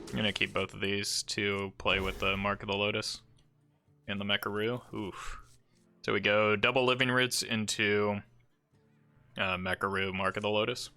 I'm gonna keep both of these to play with the Mark of the Lotus and the Mecharoo. Oof. So we go double Living Roots into Mecharoo, Mark of the Lotus,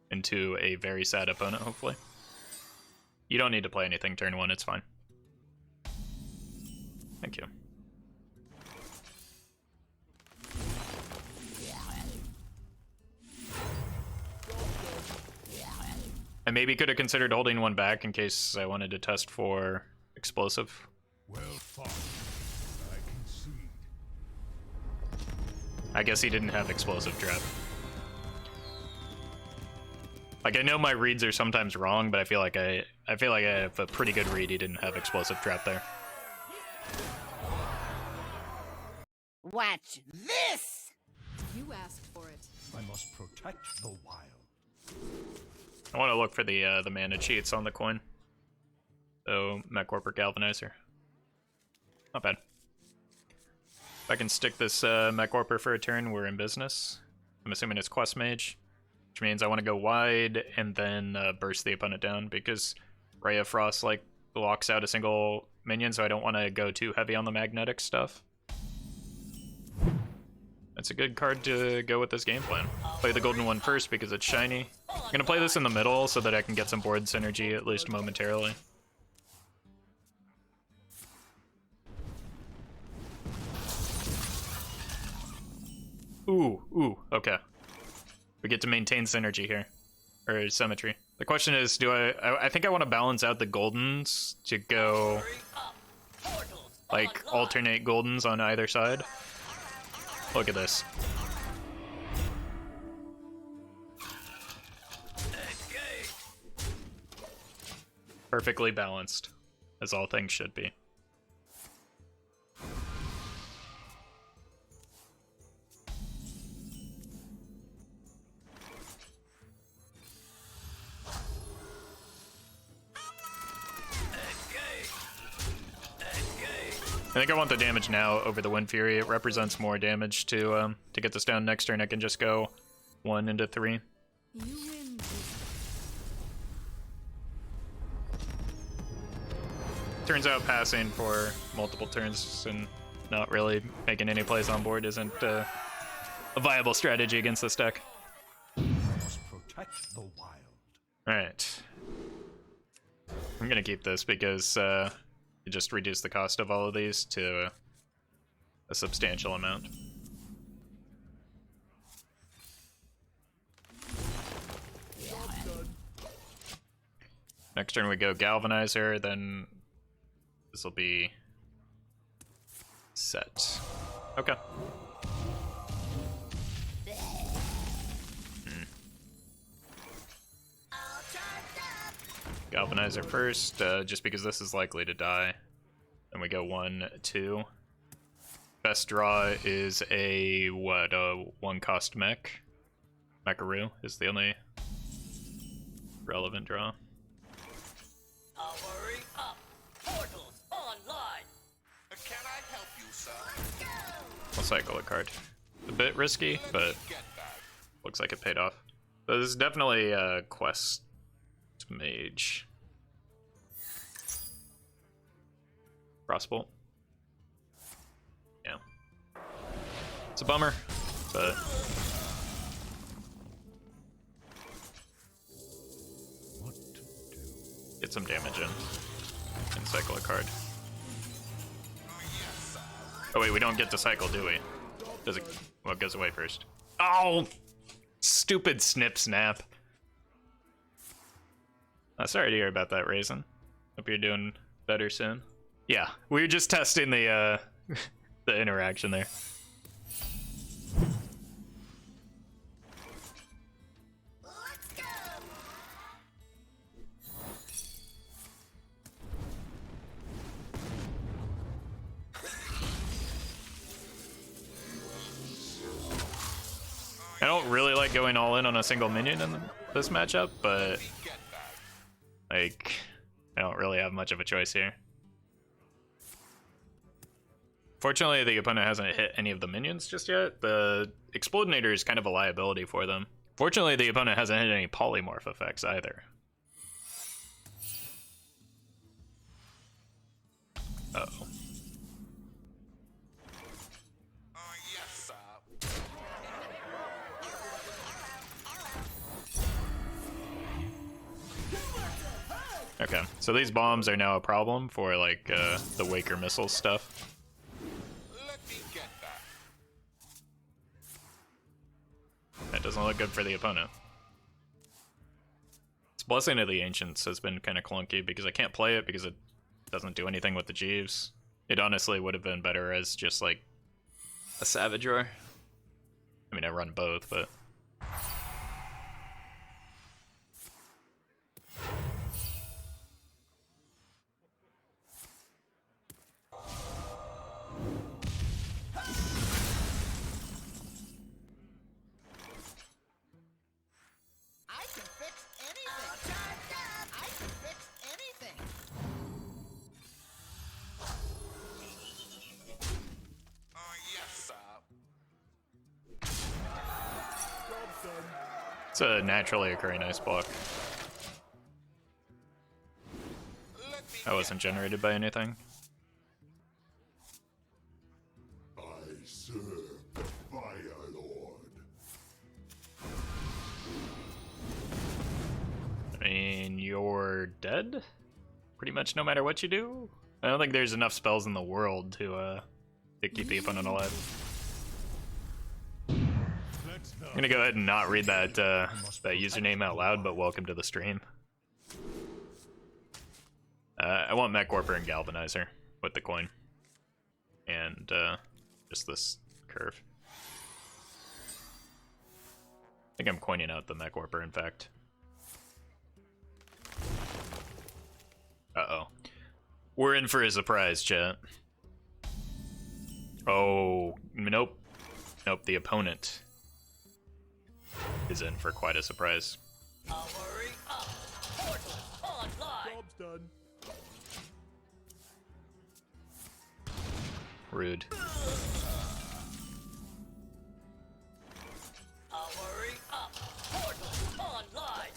into a very sad opponent, hopefully. You don't need to play anything turn 1, it's fine. Thank you. I maybe could have considered holding one back in case I wanted to test for explosive. Well fought. I concede. I guess he didn't have explosive trap. Like, I know my reads are sometimes wrong, but I feel like I have a pretty good read. He didn't have explosive trap there. Watch this! You asked for it. I must protect the wild. I want to look for the mana cheats on the coin. So, Mechwarper, Galvanizer. Not bad. If I can stick this Mechwarper for a turn, we're in business. I'm assuming it's Quest Mage, which means I want to go wide and then burst the opponent down, because Ray of Frost like blocks out a single minion, so I don't want to go too heavy on the magnetic stuff. That's a good card to go with this game plan. Play the golden one first because it's shiny. I'm gonna play this in the middle so that I can get some board synergy, at least momentarily. Ooh, okay. We get to maintain synergy here, or symmetry. The question is, do I think I want to balance out the goldens to go, like, alternate goldens on either side. Look at this. Perfectly balanced, as all things should be. I think I want the damage now over the Wind Fury. It represents more damage to get this down next turn. I can just go 1 into 3. You win. Turns out passing for multiple turns and not really making any plays on board isn't a viable strategy against this deck. I must protect the wild. Alright. I'm gonna keep this because it just reduced the cost of all of these to a substantial amount. Next turn we go Galvanizer, then this will be set. Okay. Galvanizer first, just because this is likely to die. Then we go 1, 2. Best draw is a, what, a 1-cost mech. Mecharoo is the only relevant draw. Powering up. Portals online. Can I help you, sir? I'll cycle a card. A bit risky, but looks like it paid off. So this is definitely a quest mage. Crossbolt. Yeah. It's a bummer, but What to do? get some damage in and cycle a card. Oh wait, we don't get to cycle, do we? Does it? Well, it goes away first. Oh! Stupid snip snap. Sorry to hear about that, Raisin. Hope you're doing better soon. Yeah, we were just testing the the interaction there. Let's go. I don't really like going all in on a single minion in this matchup, but like, I don't really have much of a choice here. Fortunately, the opponent hasn't hit any of the minions just yet. The Explodinator is kind of a liability for them. Fortunately, the opponent hasn't hit any polymorph effects either. Okay, so these bombs are now a problem for like the Waker missile stuff. Let me get that. That doesn't look good for the opponent. This Blessing of the Ancients has been kind of clunky because I can't play it because it doesn't do anything with the Jeeves. It honestly would have been better as just like a Savage Roar. I mean, I run both, but... I can fix anything. I can fix anything. Yes, It's a naturally occurring ice block. That wasn't generated by anything. I serve the Fire Lord. I mean, you're dead? Pretty much no matter what you do? I don't think there's enough spells in the world to keep the opponent alive. I'm gonna go ahead and not read that that username out loud, but welcome to the stream. I want Mechwarper and Galvanizer with the coin. And just this curve. I think I'm coining out the Mechwarper, in fact. Uh-oh. We're in for a surprise, chat. Oh, nope. Nope, the opponent is in for quite a surprise. Hurry up. Portal online. Job's done. Rude. Hurry up. Portal online.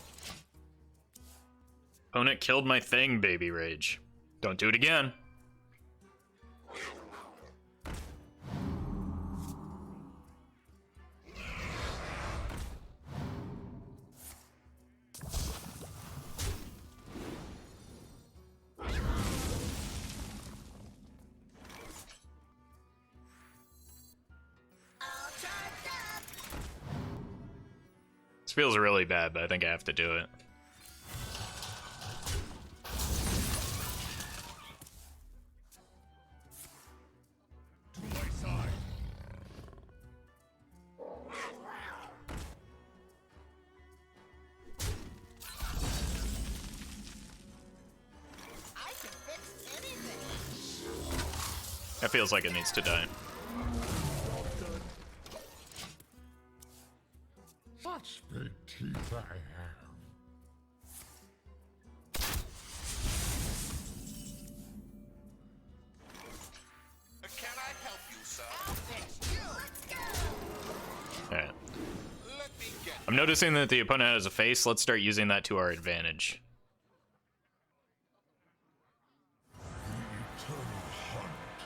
Opponent killed my thing, baby rage. Don't do it again. This feels really bad, but I think I have to do it. To my side. I can fix anything. That feels like it needs to die. Such big teeth I have. Can I help you, sir? I'll fix you. Let's go. Alright. Let me get I'm noticing that the opponent has a face. Let's start using that to our advantage.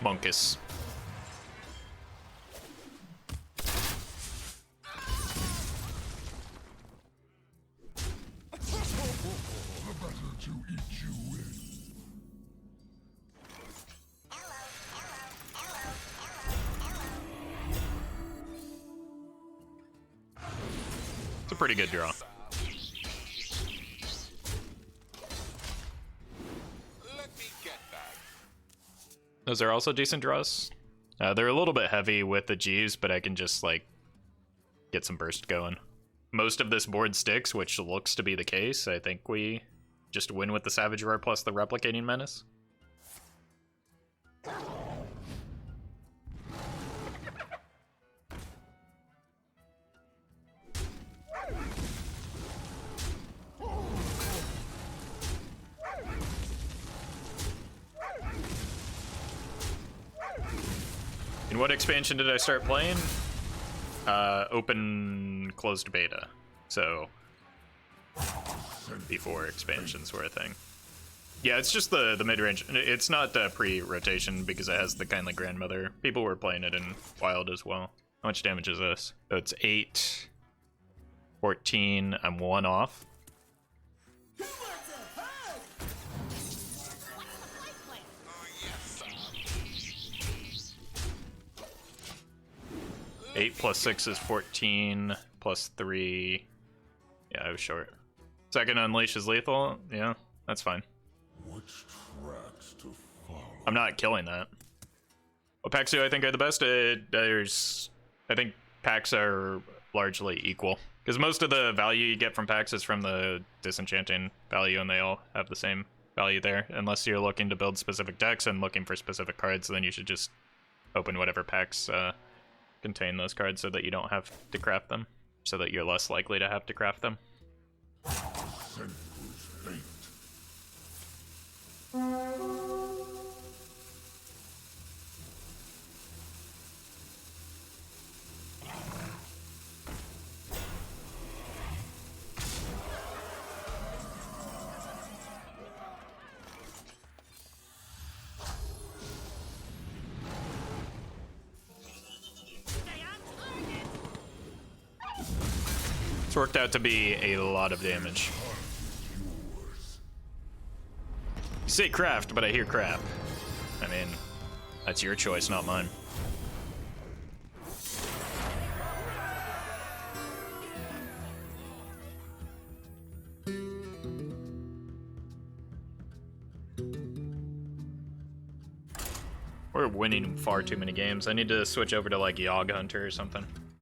Monkus. The better to eat you with. It's a pretty good draw. Let me get that. Those are also decent draws. They're a little bit heavy with the Jeeves, but I can just, like, get some burst going. Most of this board sticks, which looks to be the case. I think we just win with the Savage Roar plus the Replicating Menace. In what expansion did I start playing? Open closed beta. So before expansions were a thing. Yeah, it's just the mid-range. It's not pre-rotation because it has the Kindly Grandmother. People were playing it in Wild as well. How much damage is this? So it's 8, 14. I'm 1 off. 8 plus 6 is 14, plus 3... Yeah, I was short. Second unleash is lethal? Yeah, that's fine. Which tracks to follow? I'm not killing that. What packs do I think are the best? I think packs are largely equal. Because most of the value you get from packs is from the disenchanting value, and they all have the same value there. Unless you're looking to build specific decks and looking for specific cards, then you should just open whatever packs contain those cards so that you don't have to craft them. So that you're less likely to have to craft them. Senseless fate. It's worked out to be a lot of damage. You say craft, but I hear crap. I mean, that's your choice, not mine. We're winning far too many games. I need to switch over to like Yogg Hunter or something.